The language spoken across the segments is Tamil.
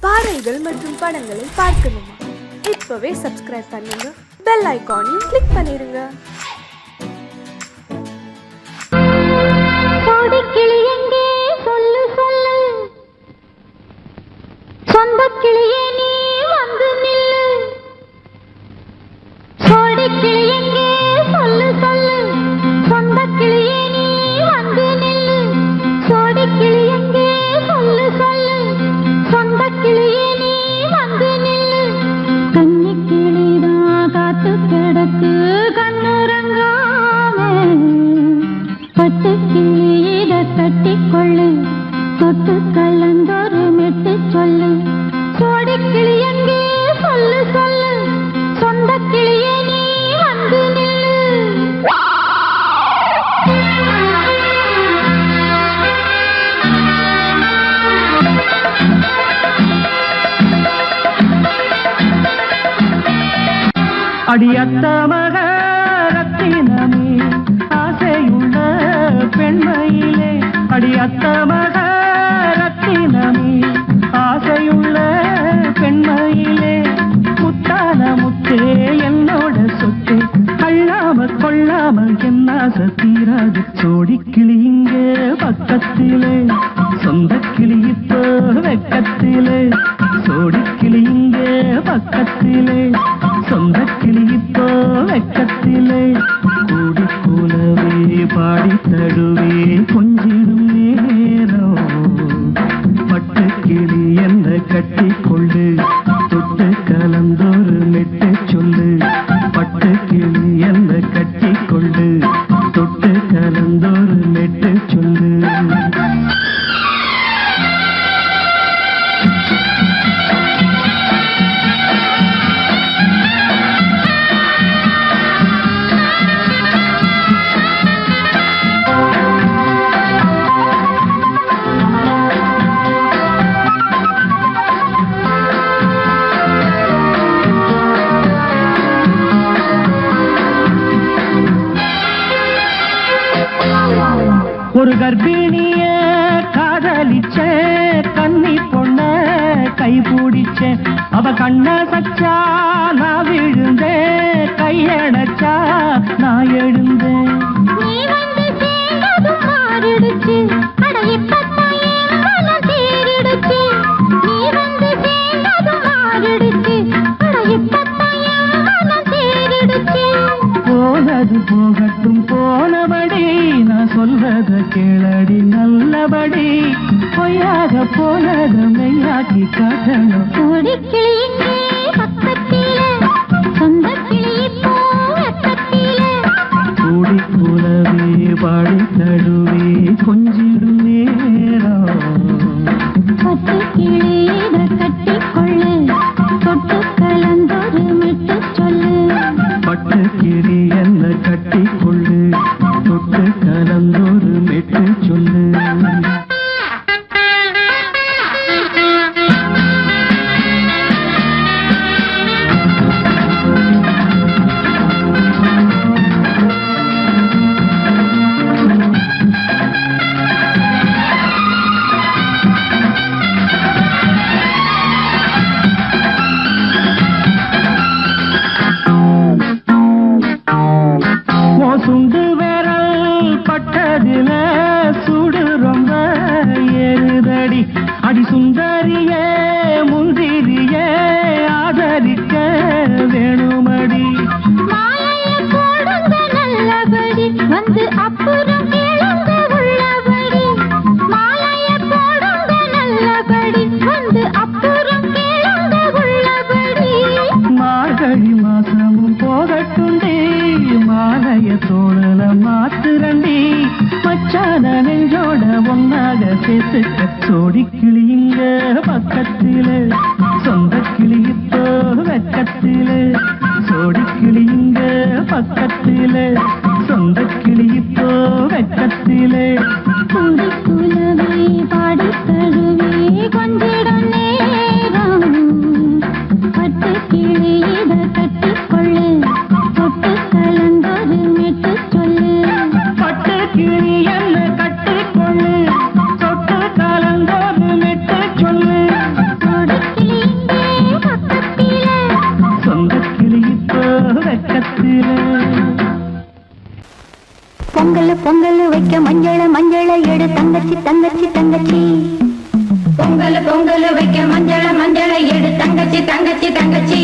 பாடல்கள் மற்றும் படங்களை பார்க்கணுமா? இப்பவே சப்ஸ்கிரைப் பண்ணுங்க, பெல் ஐகானையும் கிளிக் பண்ணிருங்க. சொந்த கிளியே நீ வந்து நில்லு, சோடி கிளியெங்கே சொல்லு சொல்லு. சொந்த கிளியே நீ வந்து நில்லு, சோடி கிளியெங்கே சொல்லு சொல்லு. சொந்த கிளியே நீ வந்து நில்லு. கன்னி கிளிதான் காத்து கிடக்கு கண்ணுறங்காம, பட்டு கிளி இத கட்டிக்கொள்ளு, தொட்டு கலந்தொரு மெட்டு சொல்லு. சோடி கிளியெங்கே சொல்லு சொல்லு. சொந்த கிளியே நீ வந்து நில்லு. அடியத்த மக ரத்தினமே ஆசையுள்ள பெண்மையிலே, அடியத்த மக ரத்தினமே ஆசையுள்ள பெண்மையிலே, முத்தான முத்தே என்னோட சொத்து, அள்ளாம கொள்ளாம என்ன சத்தீராது. சோடி கிளி இங்கே பக்கத்திலே, சொந்த கிளி இப்போ வெக்கத்திலே. சோடி கிளி இங்கே பக்கத்திலே, சொந்த கிளி இப்போ வெக்கத்திலே. கூடி கூலவே பாடி தடுவே கொஞ்சிடும் நேரம், பட்டு கிளி என்ன கட்டி கொள்ளு, தொட்டு கலந்தொரு மெட்டு சொல்லு. பட்டு கிளி என்ன கட்டி கொள்ளு, தொட்டு கலந்தொரு மெட்டு சொல்லு. ஒரு கர்ப்பிணிய காதலிச்ச கன்னி பொண்ண கைபிடிச்ச, அவ கண்ண சச்சா நான் விழுந்தேன், கையடைச்சா நான் எழுந்தேன். நீ வந்து சேர்ந்ததும் மாறிடுச்சு, அட இப்பத்தான் என் மனம் தேறிடுச்சு. நீ வந்து சேர்ந்ததும் மாறிடுச்சு, அட இப்பத்தான் என் மனம் தேறிடுச்சு. போனது போகட்டும் போனபடி, நான் சொல்றத கேளடி நல்லபடி. பொய்யாக போனத மெய்யாக்கி காட்டணும். சோடி கிளி இங்கே பக்கத்திலே, சொந்த கிளி இப்போ வெக்கத்திலே. கூடி கூலவே பாடி தடுவே கொஞ்சிடும் நேரம், பட்டு கிளி இத கட்டிக்கொள்ளு, தொட்டு கலந்தொரு மெட்டு சொல்லு. பட்டு கிளி என்ன கட்டி கொள்ளு, தொட்டு கலந்தொரு மெட்டு சொல்லு. சுண்டு விரல் பட்டதில சுடு ரொம்ப ஏறுதடி. அடி சுந்தரியே முந்திரியே ஆதரிக்க வேணுமடி. மாலைய போடுங்க நல்லபடி, வந்து அப்புறம் கேளுங்க உள்ளபடி. மாலைய போடுங்க நல்லபடி, வந்து அப்புறம் கேளுங்க உள்ளபடி. மார்கழி மாசமும் போகட்டுண்டி, மாலைய தோழல மாத்துரண்டி. மச்சான நெஞ்சோட ஒன்னாக சேர்த்துக்க. சோடி கிளி இங்க பக்கத்திலே, சொந்த கிளி இப்போ வெக்கத்திலே. சோடி கிளி இங்க பக்கத்திலே, சொந்த கிளி இப்போ வெக்கத்திலே. கூடி குலவே பாடி தழுவே கொஞ்சிடும் நேரம், தங்கச்சி தங்கச்சி தங்கச்சி பொங்கல் பொங்கல் வைக்க மஞ்சள மஞ்சளை எடு தங்கச்சி தங்கச்சி தங்கச்சி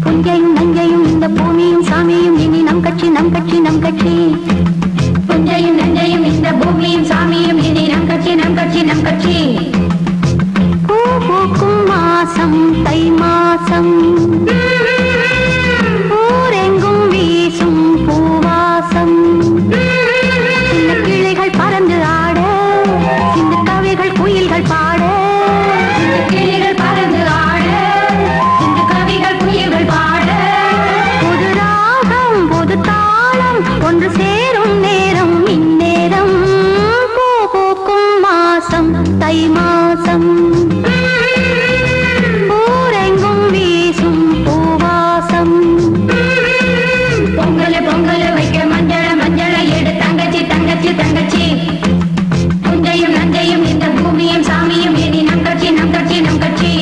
புஞ்சையும் நஞ்சையும் இந்த பூமியும் சாமியும் இனி நம் கட்சி நம் கட்சி நம் கட்சி புஞ்சையும் நஞ்சையும் இந்த பூமியும் சாமியும் இனி நம் கட்சி நம் கட்சி நம் கட்சி பூ பூக்கும் மாசம் தை மாசம் ஊரெங்கும் வீசும் பூவாசம் சின்ன கிளிகள் பறந்து ஆட சின்ன கவிகள் குயில்கள் பாட சின்ன கிளிகள் பறந்து ஆட சின்ன கவிகள் குயில்கள் பாட புது ராகம் புது தாளம் ஒன்று சேரும் நேரம் இந்நேரம் பூ பூக்கும் மாசம் தை மாசம் ஊரெங்கும் வீசும் பூவாசம் பொங்கல் பொங்கல் வைக்க மஞ்சள மஞ்சளை எடு தங்கச்சி தங்கச்சி தங்கச்சி புஞ்சையும் நஞ்சையும் இந்த பூமியும் சாமியும் இனி நம் கட்சி நம் கட்சி நம் கட்சி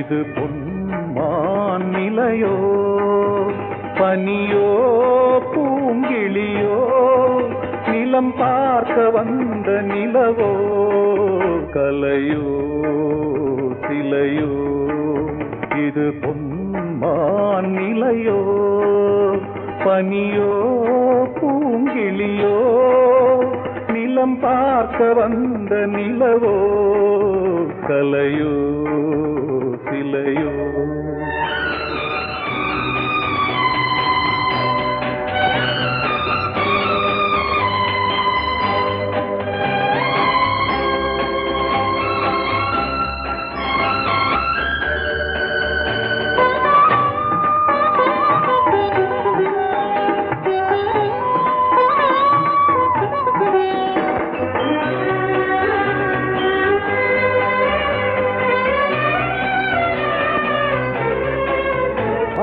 இது பொன்மான் நிலையோ பனியோ பூங்கிளியோ நிலம் பார்க்க வந்த நிலவோ கலையோ சிலையோ இது பொன்மான் நிலையோ பனியோ பூங்கிளியோ நிலம் பார்க்க வந்த நிலவோ கலையோ சிலையோ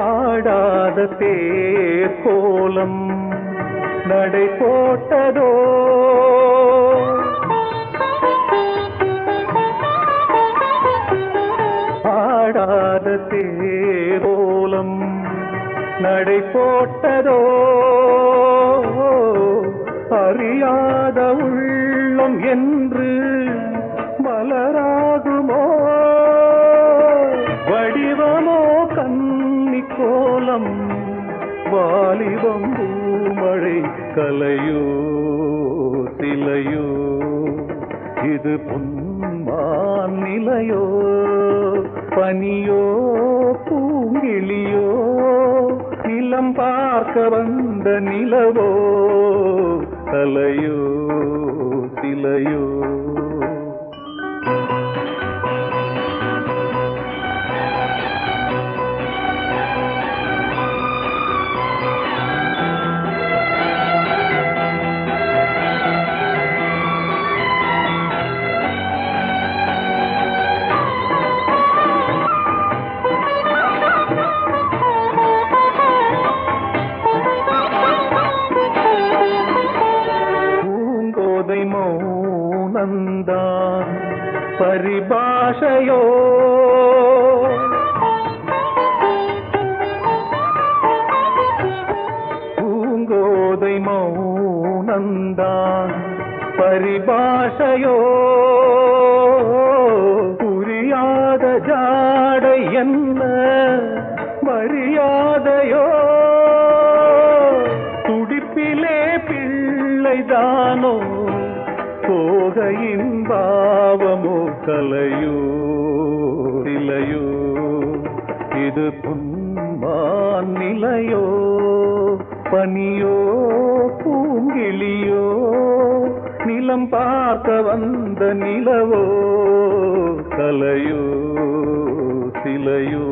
ஆடாத தேர் கோலம் நடை போட்டதோ ஆடாத தேர் கோலம் நடை போட்டதோ அறியாத உள்ளம் என்று மலராகுமோ வடிவமோ கன்னி கோலம் வாலிபம் பூமழை கலையோ சிலையோ இது பொன்மான் நிலையோ பனியோ பூங்கிளியோ நிலம் பார்க்க வந்த நிலவோ கலையோ சிலையோ மௌனந்தான் பரிபாஷையோ பூங்கோதை மௌனந்தான் பரிபாஷையோ புரியாத ஜாடை என்ன மரியாதையோ துடிப்பிலே பிள்ளைதானோ சோகையின் பாவமோ கலையோ சிலையோ இது பொன்மான் நிலையோ பனியோ பூங்கிளியோ நிலம் பார்க்க வந்த நிலவோ கலையோ சிலையோ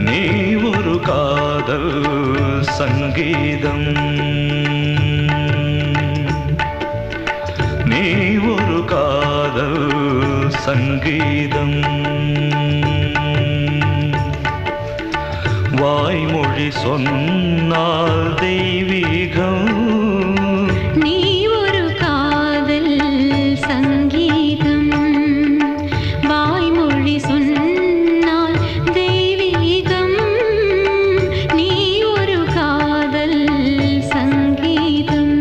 நீ ஒரு காதல் சங்கீதம் நீ ஒரு காதல் சங்கீதம் வாய்மொழி சொன்னால் தெய்வீகம் நீ ஒரு காதல் சங்கீதம் வாய்மொழி சொன்னால் தெய்வீகம் நீ ஒரு காதல் சங்கீதம்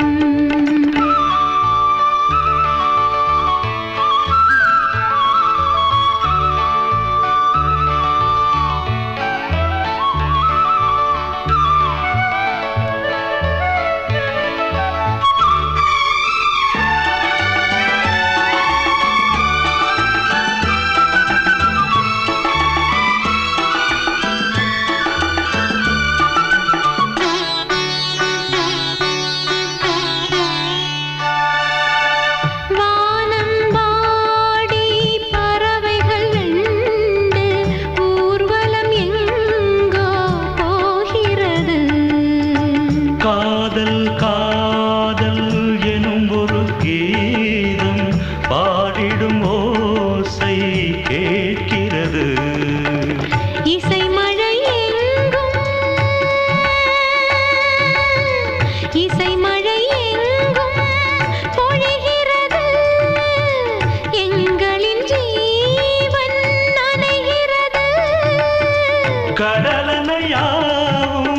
மலையாவும்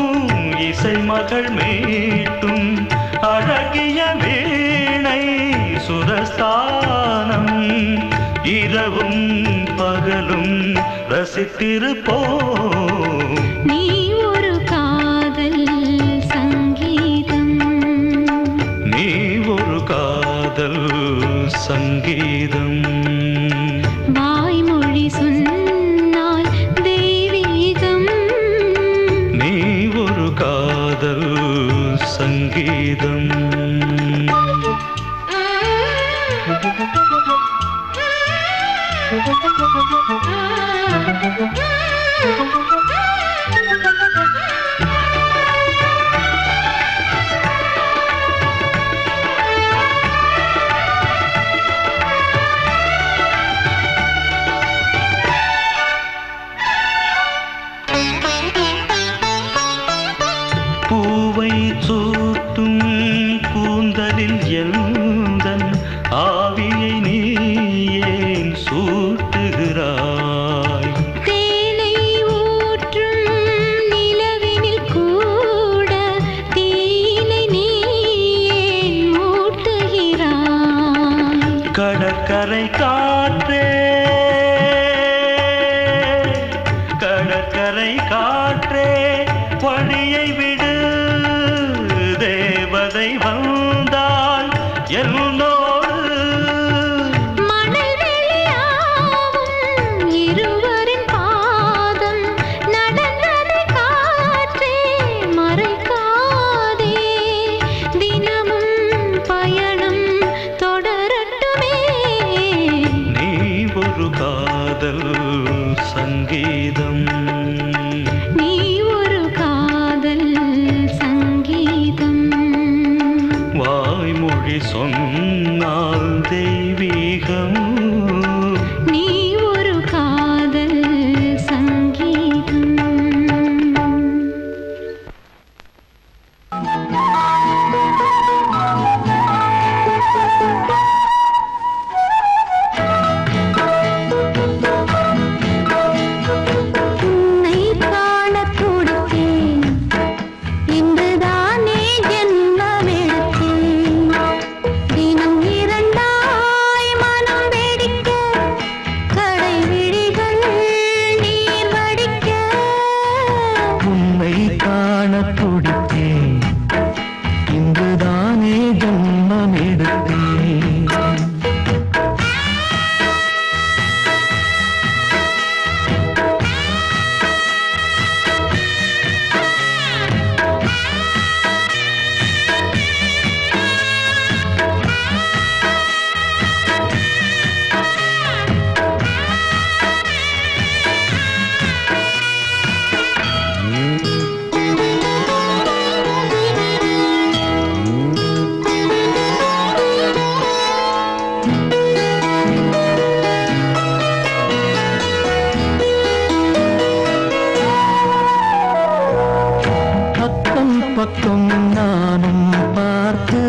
இசை மகள் மீட்டும் அழகிய வீணை சுரஸ்தானம் இரவும் பகலும் ரசித்திருப்போம். நீ ஒரு காதல் சங்கீதம், நீ ஒரு காதல் சங்கீதம். வாய்மொழி சொன்னால் தெய்வீகம், நீ ஒரு காதல் சங்கீதம். பூவை சூட்டும் கூந்தலில் எந்தன் ஆவியை நீ ஏன் சூட்டுகிறாய்? தேனை ஊற்றும் நிலவினில் கூட தீனை நீ ஏன் மூட்டுகிறாய்? கடற்கரை காற்றே, கடற்கரை காற்றே வழியை விடு, தேவதை வந்தால் என்னோடு. மணல் வெளியாகும் இருவரின் பாதம் நடந்ததை காற்றே மறைக்காதே, தினமும் பயணம் தொடரட்டுமே. நீ ஒரு காதல் சங்கீதம், நீ ஒரு காதல் சங்கீதம், வாய்மொழி சொன்னால் தெய்வீகம். நீ ஒரு காதல் சங்கீதம். உன்னை காணத் துடித்தேன், இன்றுதானே ஜென்மமெடுத்தேன். தினம் இரண்டாய் மனம் வெடிக்க, கடை விழிகள் நீர் வடிக்க. உன்னை காண துடித்தேன், இன்றுதானே ஜன்மம் எடுத்தேன். பக்கம் பக்கம் நானும் பார்த்து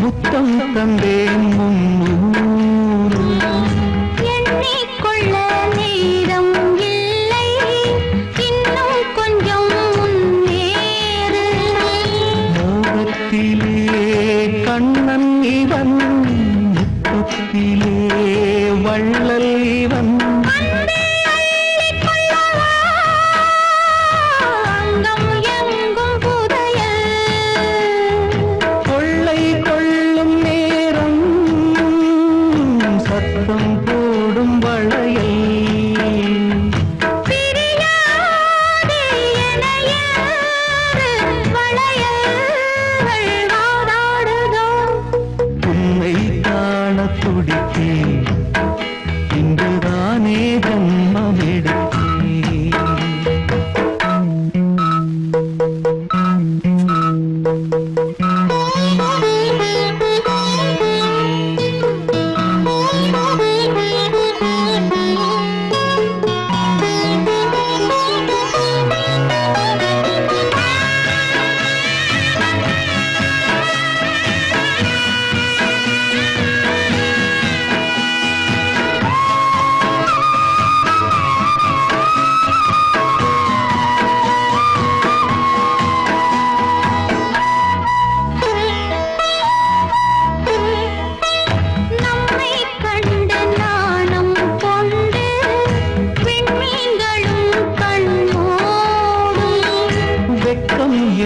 முத்தம் தந்தேன் முன்னூறு. எண்ணிக்கொள்ள நேரம் இல்லை, இன்னும் கொஞ்சம் முன்னேறு. மோகத்திலே கண்ணன் இவன், முத்தத்திலே வள்ளல் இவன். அங்கம் எங்கும் புதையல், கொள்ளை கொள்ளும் நேரம்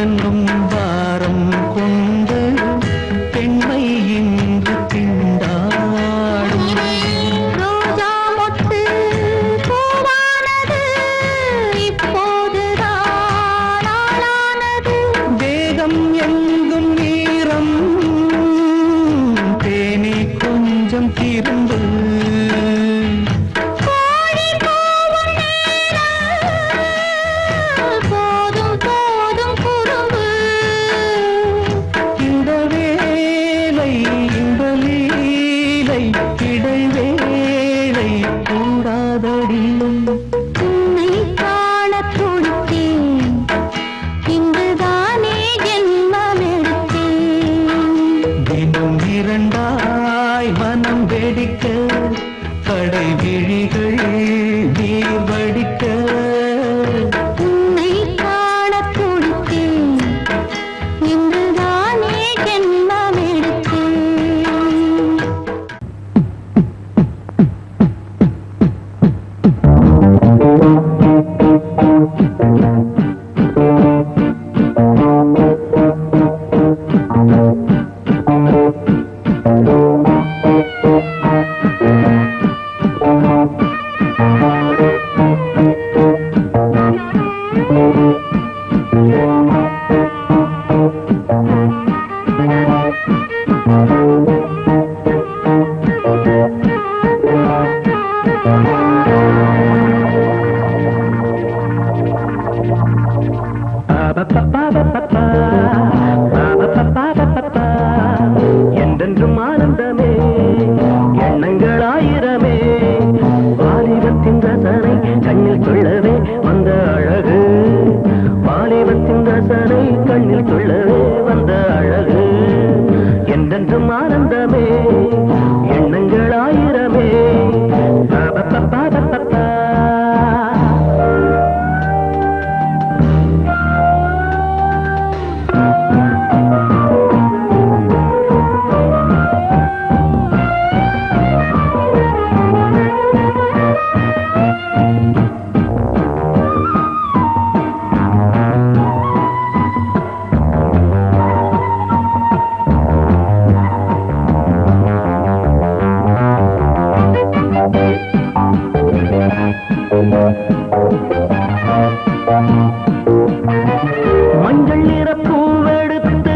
என்னும் பாரம் கொண்டு பெண்மை இன்று திண்டாடும். ரோஜா மொட்டு பூவானது இப்போதுதான் ஆளானது. வேகம் எங்கும் நீரம் தேனி கொஞ்சம் திரும்பு. கோழி கூவும் நேரம் போதும் போதும் குறும்பு. இந்த வேலை இந்த லீலை இடைவேளை கூடாதடியும். உன்னை காணத் துடித்தேன், இங்குதானே ஜென்மமெடுத்தேன். தினம் இரண்டாய் மனம் வெடிக்க கடை விழிகள் நீர் வடிக்க. உன்னை காணத் துடித்தேன், இங்குதானே ஜென்மமெடுத்தேன். என்றென்றும் ஆனந்தமே எண்ணங்கள் ஆயிரமே. வாலிபத்தின் ரசனை கண்ணில் கொள்ளவே வந்த அழகு. வாலிபத்தின் ரசனை கண்ணில் கொள்ளவே வந்த அழகு. என்றென்றும் ஆனந்தமே எண்ணங்கள் ஆயிரமே. மஞ்சள் நிற பூவெடுத்து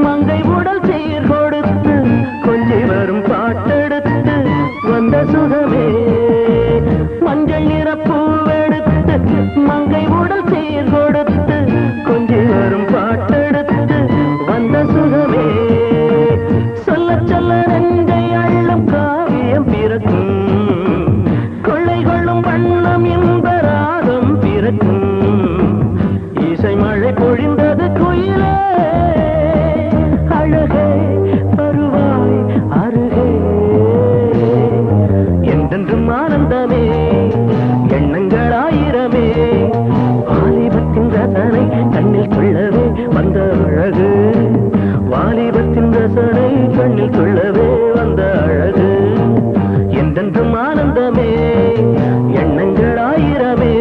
மங்கை உடல் சீர் கொடுத்து கொஞ்சி வரும் பாட்டெடுத்து வந்த சுகமே. மஞ்சள் நிற பூவெடுத்து மங்கை உடல் சீர் கொடுத்து கொஞ்சி வரும் பாட்டெடுத்து வந்த சுகமே. சொல்ல சொல்ல நெஞ்சை அள்ளும் காவியம் பிறக்கும். கொள்ளை கொள்ளும் வண்ணம் என்ப ராகம் பிறக்கும். இசை மழை பொழிந்தது குயிலே அழகே வருவாய் அருகே. என்றென்றும் ஆனந்தமே எண்ணங்கள் ஆயிரமே. வாலிபத்தின் ரசனை கண்ணில் கொள்ளவே வந்த அழகு. வாலிபத்தின் ரசனை கண்ணில் கொள்ளவே வந்த அழகு. என்றென்றும் ஆனந்தமே எண்ணங்கள் ஆயிரமே.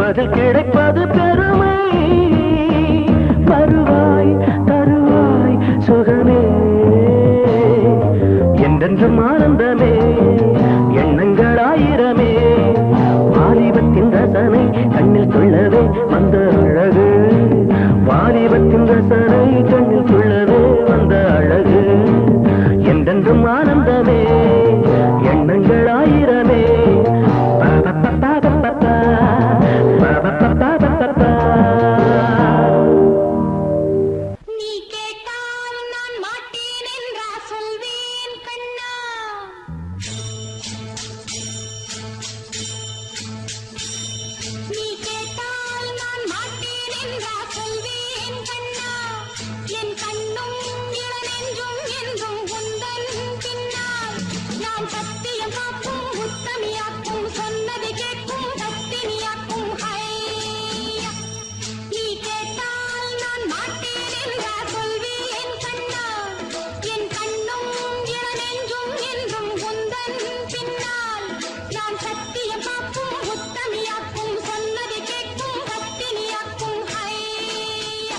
பதில் கிடைப்பது பெருமை வருவாய் தருவாய் சுகமே என்றென்றும் ஆனந்தமே எண்ணங்கள் ஆயிரமே வாலிபத்தின் ரசனை கண்ணில் கொள்ளவே வந்த அழகு வாலிபத்தின் ரசனை கண்ணில் கொள்ளவே வந்த அழகு என்றென்றும் ஆனந்தமே எண்ணங்கள் ஆயிரமே நீ கேட்டால் நான் மாட்டேன் என்றா சொல்வேன் கண்ணா நீ கேட்டால் நான் மாட்டேன் என்றா சொல்வேன் கண்ணா என் கண்ணும் இளநெஞ்சும் என்றும் உந்தன் பின்னால் நான் சத்தியம் காக்கும் உத்தமியாக்கும் சொன்னது கேட்கும் பத்தினியாக்கும் ஹையா நீ கேட்டால் நான் மாட்டேன் என்றா சொல்வேன் கண்ணா என் கண்ணும் இளநெஞ்சும் என்றும் உந்தன் பின்னால் நான் சத்தியம் காக்கும் உத்தமியாக்கும் சொன்னது கேட்கும் பத்தினியாக்கும் ஹையா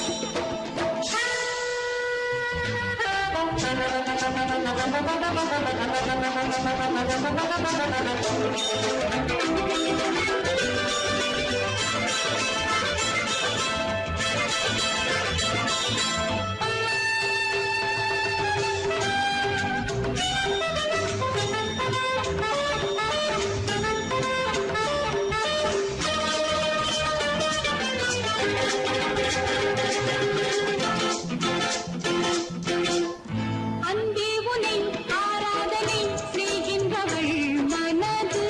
அன்பே உனை ஆராதனை செய்கின்றவள் மனது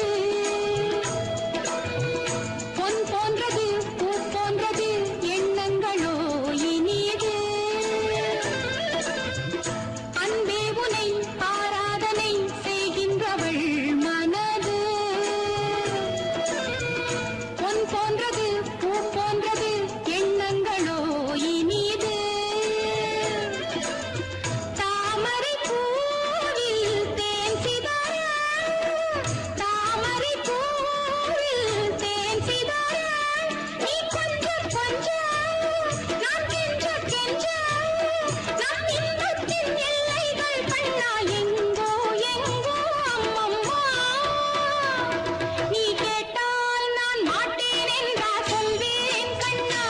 பொன் போன்றது பூ போன்றது எண்ணங்களோ இனியது அன்பே உனை ஆராதனை செய்கின்றவள் மனது பொன் போன்றது பூ போன்றது எண்ணங்களோ இனியது தாமரை பூவில் தேன் சிதற தாமரை பூவில் தேன் சிதற நீ கொஞ்சம் கொஞ்சம் நான் கெஞ்ச கெஞ்ச நம் இன்பத்தின் எல்லைகள் கண்ணா எங்கோ எங்கோ அம்மம்மா நீ கேட்டால் நான் மாட்டேன் என்றா சொல்வேன் கண்ணா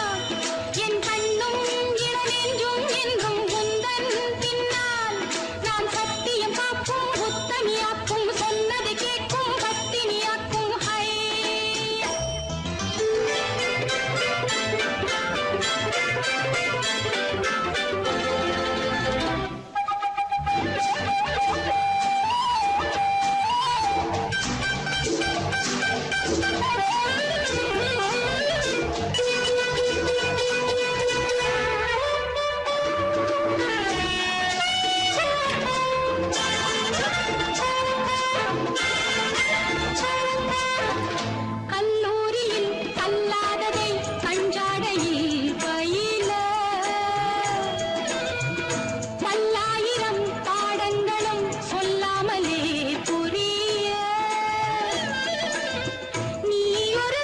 என் கண்ணும் இளநெஞ்சும் என்றும் உந்தன் பின்னால் நான் சத்தியம் காக்கும் உத்தமியாக்கும் சொன்னது கேட்கும் பத்தினியாக்கும் ஹையா கல்லூரியில் கல்லாததை கஞ்சாடையில் பயில பல்லாயிரம் பாடங்களும் சொல்லாமலே புரிய நீ ஒரு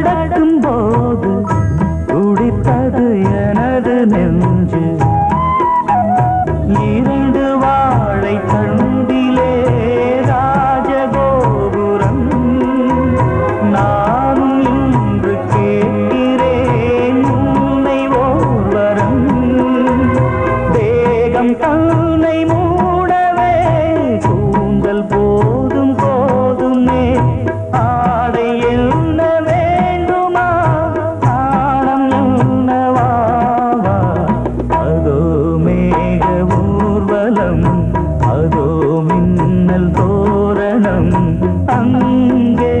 நடக்கும் போது துடித்தது எனது நெஞ்சு இரண்டு வாழை தண்டிலே ராஜகோபுரம் நானும் இன்று கேட்கிறேன் உன்னை ஓர்வரம் தேகம் தன்னை மூடவே கூந்தல் போதும் போதுமே ஆடை என்ன வேண்டுமா நாணம் என்னவா அதோ மேக ஊர்வலம் அதோ மின்னல் தோரணம் அங்கே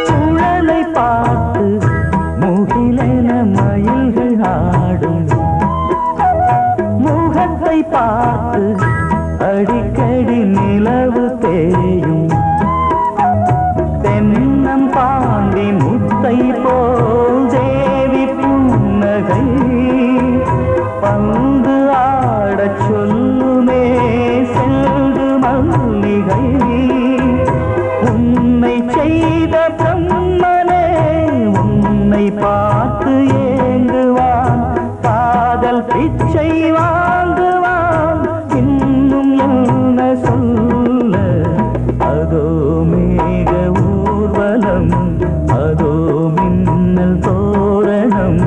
சுழலை பார்த்து முகிலென மயில்கள் ஆடும் முகத்தை பார்த்து அடிக்கடி நிலவு தேயும் தென்னம் பாண்டி முத்தை போல் தேவி புன்னகை பந்து ஆடச் சொல்லுமே செல்கு மல்லிகை உன்னை செய்த பிரம்மனே உன்னை பார்த்து ஏங்குவான் காதல் பிச்சை வாங்குவான் இன்னும் என்ன சொல்ல அதோ மேக ஊர்வலம் அதோ மின்னல் தோரணம்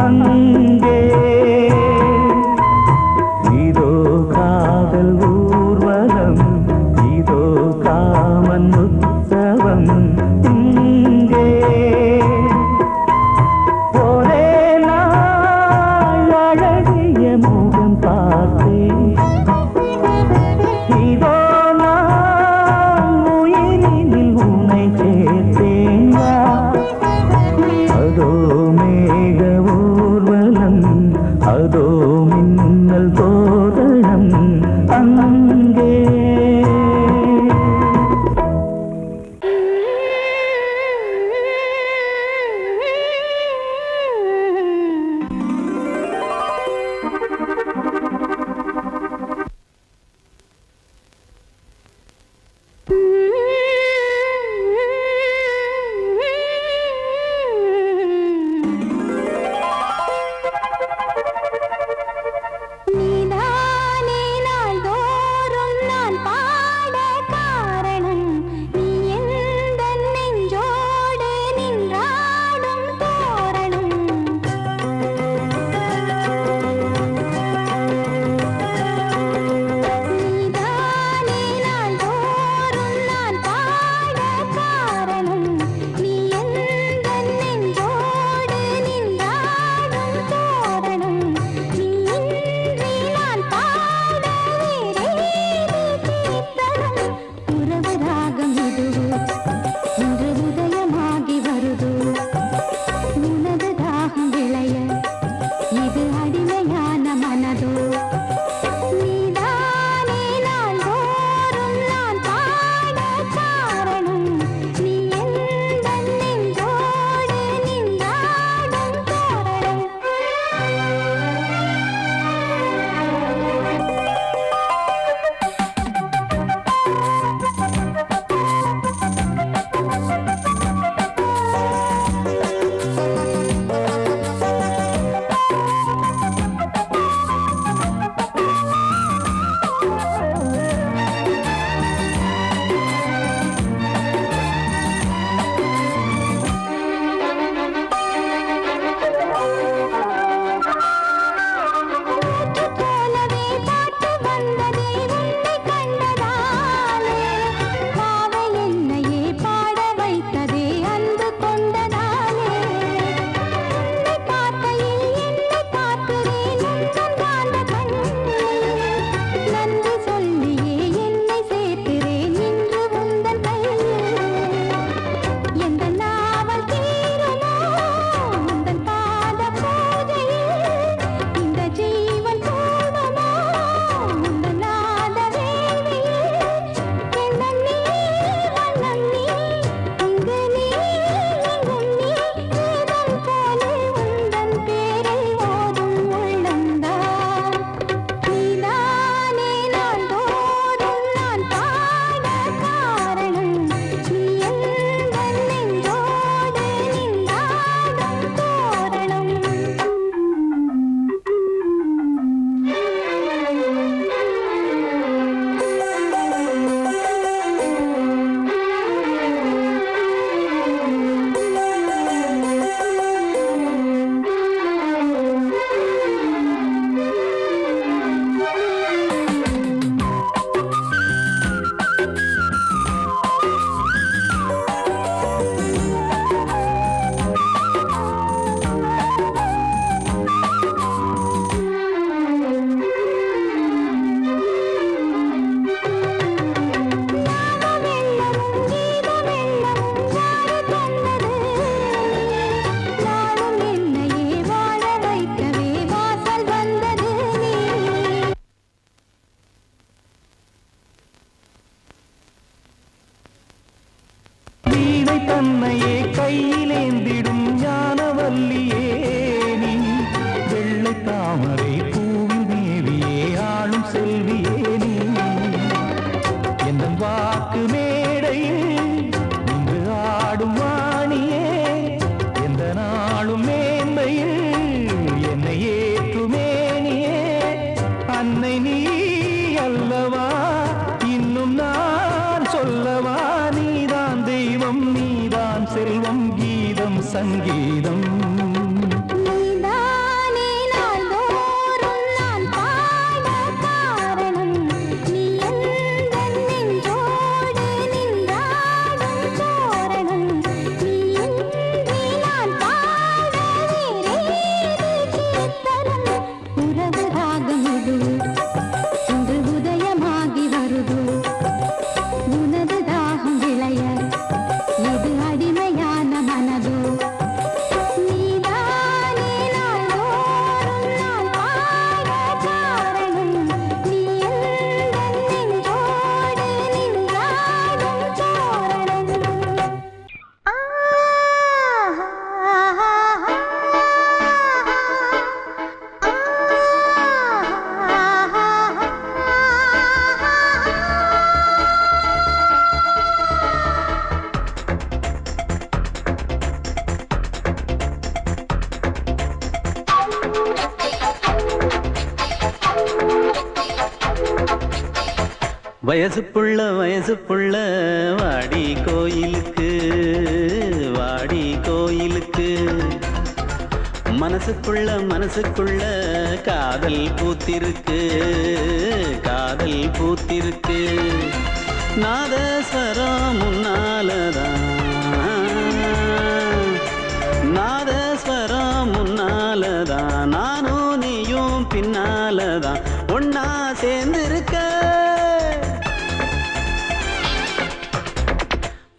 அங்கே இதோ காதல் ஊர்வலம் இதோ காமன் உற்சவம் இங்கே ஒரே நாள் அழகிய முகம் தன்னையே கையிலேந்திடும் ஞானவல்லியே நீ வெள்ளை தாமரை பூவில் தேவியே ஆளும் செல்வியே நீ எந்த வாக்கு மேடையில் நின்று ஆடும் வாணியே எந்த நாளும் மேன்மையில் என்னை ஏற்றுமேனியே அன்னை நீ அல்லவா இன்னும் நான் சொல்லவா நீதான் தெய்வம் நீதான் செல்வம் கீதம் சங்கீதம் நீதானே நாள்தோறும் நான் பாட காரணம் நீ எந்தன் நெஞ்சோடு நின்றாடும் தோரணம் நீ இன்றி நான் பாட வேறேது கீர்த்தனம் உறவு ராகம் இது இன்று உதயமாகி வருது உனது தாகம் விளைய எது அடிமையான மனதோ நீதானே நாள்தோறும் நான் பாட காரணம் நீ எந்தன் நெஞ்சோடு நின்றாடும் தோரணம் வயசு புள்ள வாடி கோயிலுக்கு மனசுக்குள்ள காதல் பூத்திருக்கு நாதஸ்வரம் முன்னாலதான் நானும் நீயும் பின்னாலதான் ஒன்னா சேர்ந்திருக்க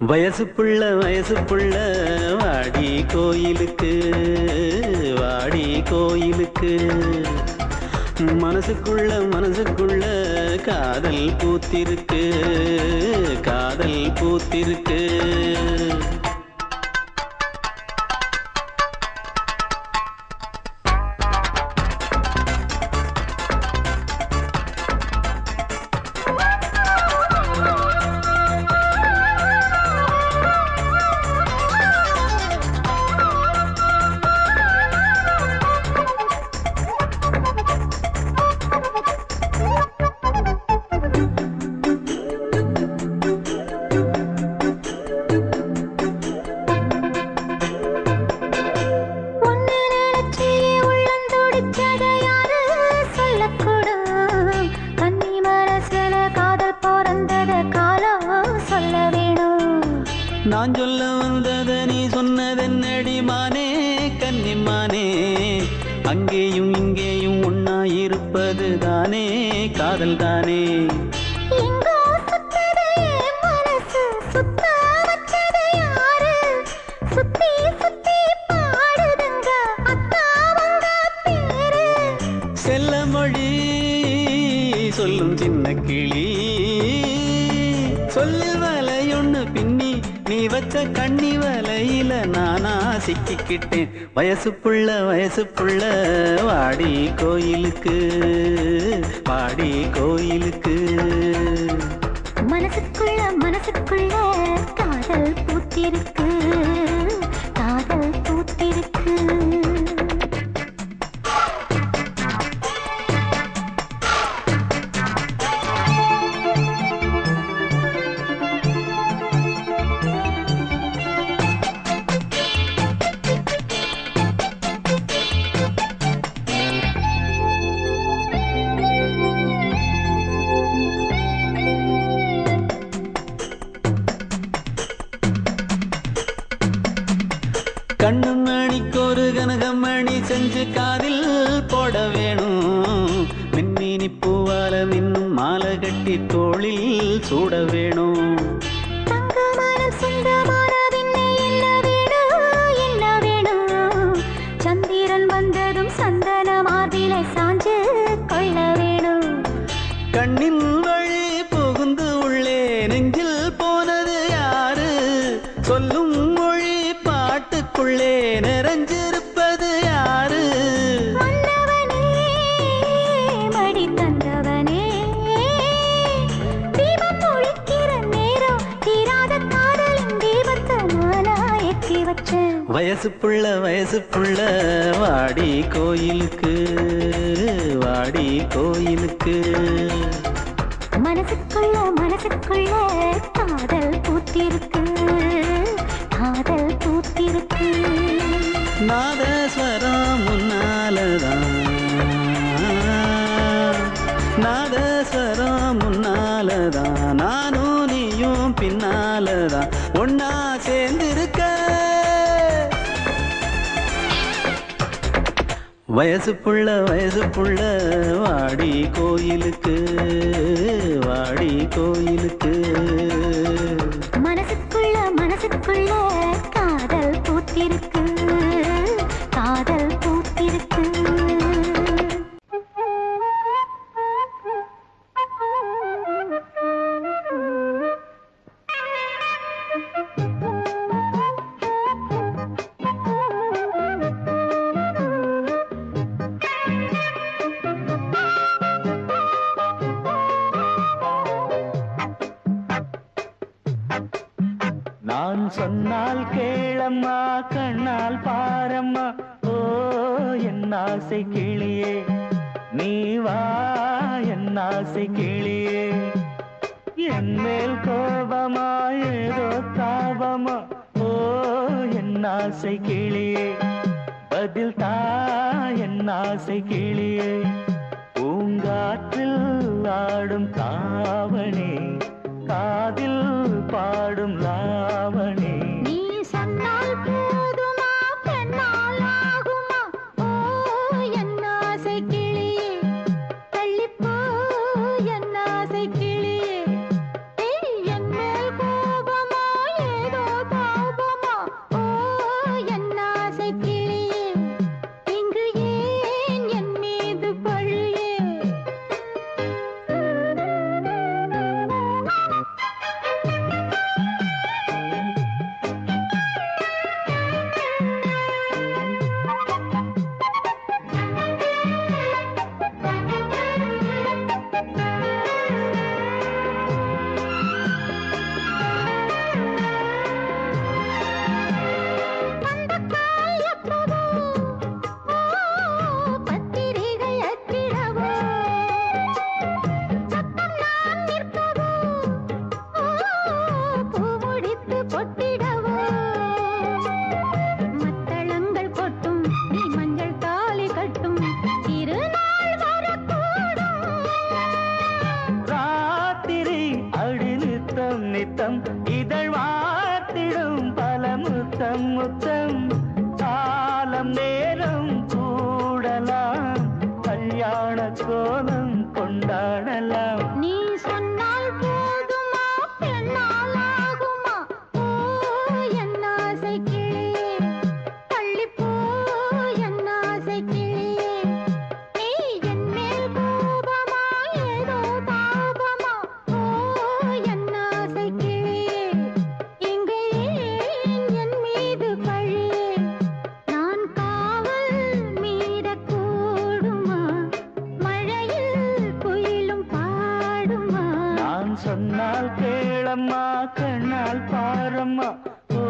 வயசு புள்ள வாடி கோயிலுக்கு மனசுக்குள்ள காதல் பூத்திருக்கு ஒன்னு நினைச்சி உள்ளந்தோடிச்சத யாரு சொல்லக்கூடும் கன்னி மனசுல காதல் பிறந்தத காலம் சொல்ல வேணும் நான் சொல்ல வந்தத நீ சொன்னதென்னடி மானே கன்னிமானே அங்கேயும் இங்கேயும் ஒன்னா இருப்பது தானே காதல் தானே எங்கோ சுத்தது என் மனசு சுத்த வச்சது யாரு சுத்தி சுத்தி பாடுதுங்க அத்தாவங்க பேரு செல்ல மொழி சொல்லும் சின்ன கிளி சொல்லில் வலையொன்னு பின்னி நீ வச்ச கண்ணி வலையில நானா சிக்கிக்கிட்டேன் வயசு புள்ள வாடி கோயிலுக்கு மனசுக்குள்ள காதல் பூத்திருக்கு கண்ணு மணிக்கு ஒரு கனகமணி செஞ்சு காதில் போட வேணும் மின்மினி பூவால மின்னும் மாலை கட்டி தோளில் சூட வேணும் தங்கமனம் சொந்தமானதின்னை என்ன வேணும் சந்திரன் வந்ததும் சந்தன மார்பிலை சாஞ்சு கொள்ள வேணும் கண்ணின் வழி புகுந்து உள்ளே நெஞ்சில் போனது யாரு சொல்லும் சொல்லும் மொழி பாட்டுக்குள்ளே நிறைஞ்சிருப்பது யாரு? மன்னவனே மடி தந்தவனே, தீபம் ஒழிக்கிற நேரம் தீராத காதலின் தீபத்தை நானா ஏற்றி வச்சேன். வயசு புள்ள வாடி கோயிலுக்கு, வாடி கோயிலுக்கு. மனசுக்குள்ள காதல் பூத்திருக்கு, காதல் பூத்திருக்கு. நாதஸ்வரம் முன்னாலதான், நாதஸ்வரம் முன்னாலதான், நானும் நீயும் பின்னாலதான் ஒன்னா சேர்ந்திருக்க. வயசு புள்ள வாடி கோயிலுக்கு, வாடி கோயிலுக்கு. மனசுக்குள்ள காதல் பூத்திருக்கு, காதல் பூத்திருக்கு. நான் சொன்னால் கேளம்மா, கண்ணால் பாரம்மா, ஓ என் ஆசை கிளியே, நீ வா என் ஆசை கிளியே. என் மேல் கோபமா ஏதோ தாபமா, ஓ என் ஆசை கிளியே, பதில் தா என் ஆசை கிளியே. பூங்காற்றில் ஆடும் தாவணி, காதில் பாடும் லாவணி. நீ சொன்னால் போதுமா, பெண்ணால் ஆகுமா, ஓ என் ஆசை கிளியே, தள்ளிப்போ என் ஆசை கிளியே. என் மேல் கோபமா ஏதோ தாபமா, ஓ என் ஆசை கிளியே, இங்கு ஏன் என் மீது பழியே? நித்தம் இதழ் வாத்திடும் பல முத்தம் முத்தம். காலம் நேரம் கூடலாம், கல்யாண கோலம் கொண்டாடலாம். நீ சொன்னால் போதுமா, பெண்ணால் ஆகுமா, ஓ என் ஆசை கிளியே, தள்ளிப்போ என் ஆசை கிளியே. நீ என் மேல் கோபமா ஏதோ தாபமா, ஓ என் ஆசை கிளியே, இங்கே ஏன் என் மீது பழியே? நான் காவல் மீறக்கூடுமா, மழையில் குயிலும் பாடுமா? நான் சொன்னால் கேளம்மா, கண்ணால் பாரம்மா, ஓ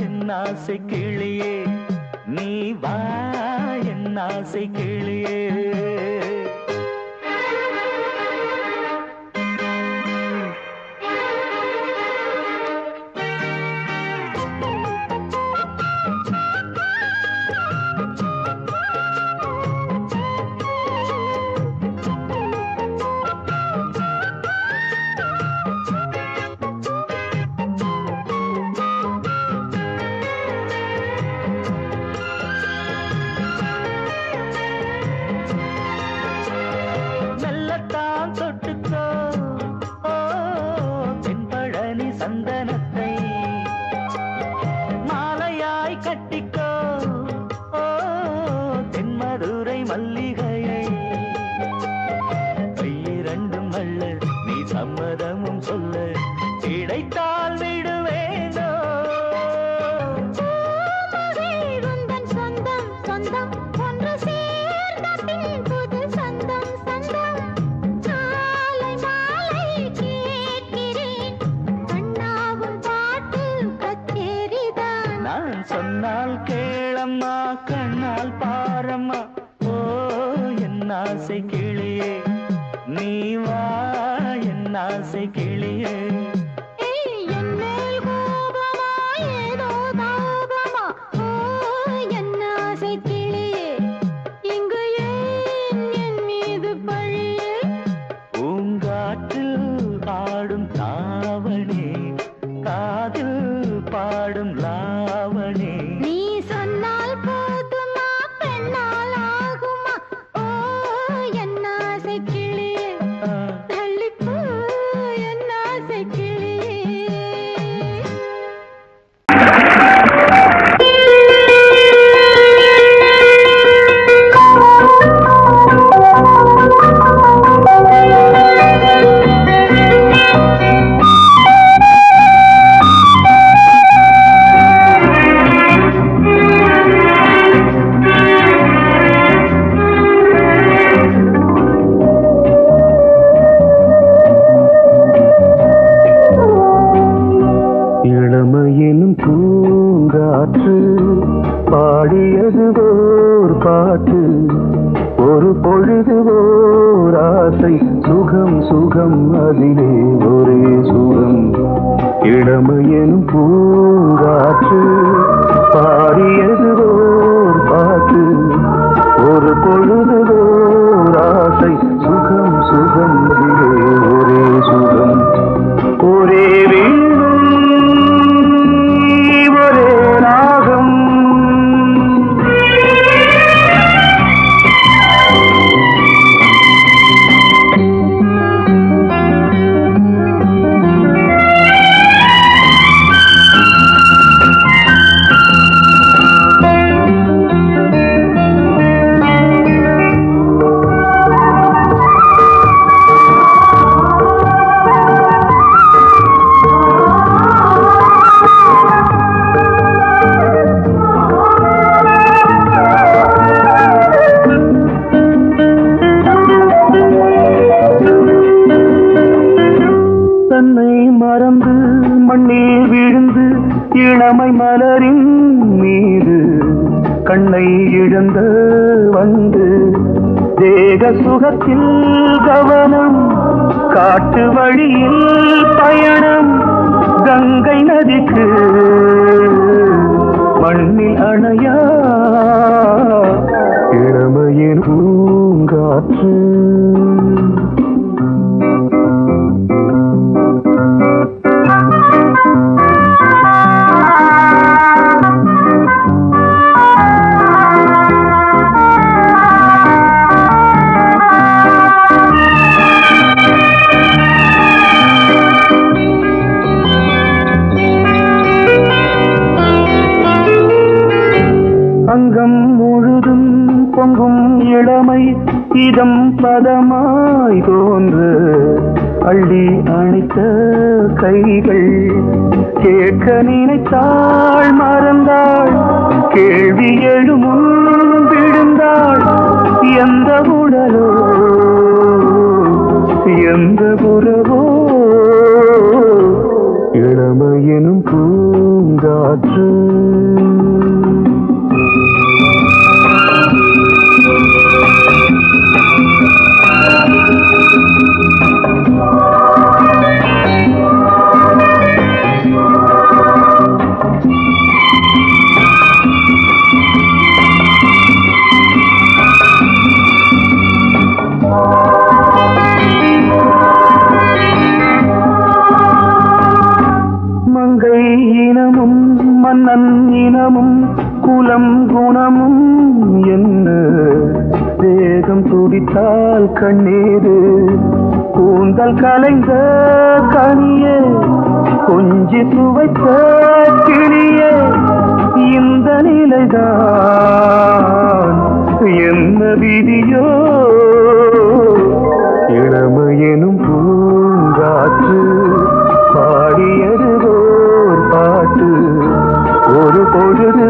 என் ஆசை கிளியே, நீ வா என் ஆசை கிளியே. மெல்லத்தான் தொட்டுக்கோ, ஓ தென்பழனி சந்தனத்தை மாலையாய் கட்டிக்கோ, ஓ தென்மதுரை மல்லிகையை. கையிரண்டும் அள்ள நீ சம்மதமும் சொல்ல, கிடைத்தால் விடுவேனோ. நான் சொன்னால் கேளம்மா கண்ணால் பாரம்மா ஓ என் ஆசை கிளியே நீ வா என் ஆசை கிளியே ஆடும் தாவணி காதில் பாடும் லாவணி நீ சொன்னால் போதுமா பெண்ணால் ஆகுமா ஓ என் ஆசை கிளியே தள்ளிப்போ என் ஆசை இளமையினும் பூங்காற்று பாடியது ஓர் பாட்டு ஒரு பொழுது ஓர் ஆசை சுகம் சுகம் அதிலே ஒரே சுகம் இளமையினும் பூங்காற்று பாடியது ஓர் பாட்டு ஒரு பொழுது ஓர் ஆசை சுகம் சுகம் அதிலே ஒரே சுகம் ஒரே மறந்து மண்ணில் விழுந்து இளமை மலரின் மீது கண்ணை இழந்த வந்து தேக சுகத்தில் கவனம் காட்டு வழியில் பயணம் கங்கை நதிக்கு மண்ணில் அணையா இளமையின் பூங்காற்று அங்கம் முழுதும் பொங்கும் இளமை இதம் பதமாய் தோன்று அள்ளி அணைத்த கைகள் கேட்க நினைத்தாள் மறந்தாள் கேள்வி எழுமுன் விழுந்தாள் எந்த உடலோ எந்த புறவோ இளமையினும் பூங்காற்று மங்கை இனமும் மன்னன் இனமும் குலம் குணமும் என்ன தேகம் துடித்தால் கண்ணீரு கூந்தல் கலைந்த கனியே கொஞ்சி துவைத்த கிளியே இந்த நிலைதான் என்ன விதியோ இளமையெனும் பூங்காற்று பாடியது ஓர் பாட்டு ஒரு பொழுது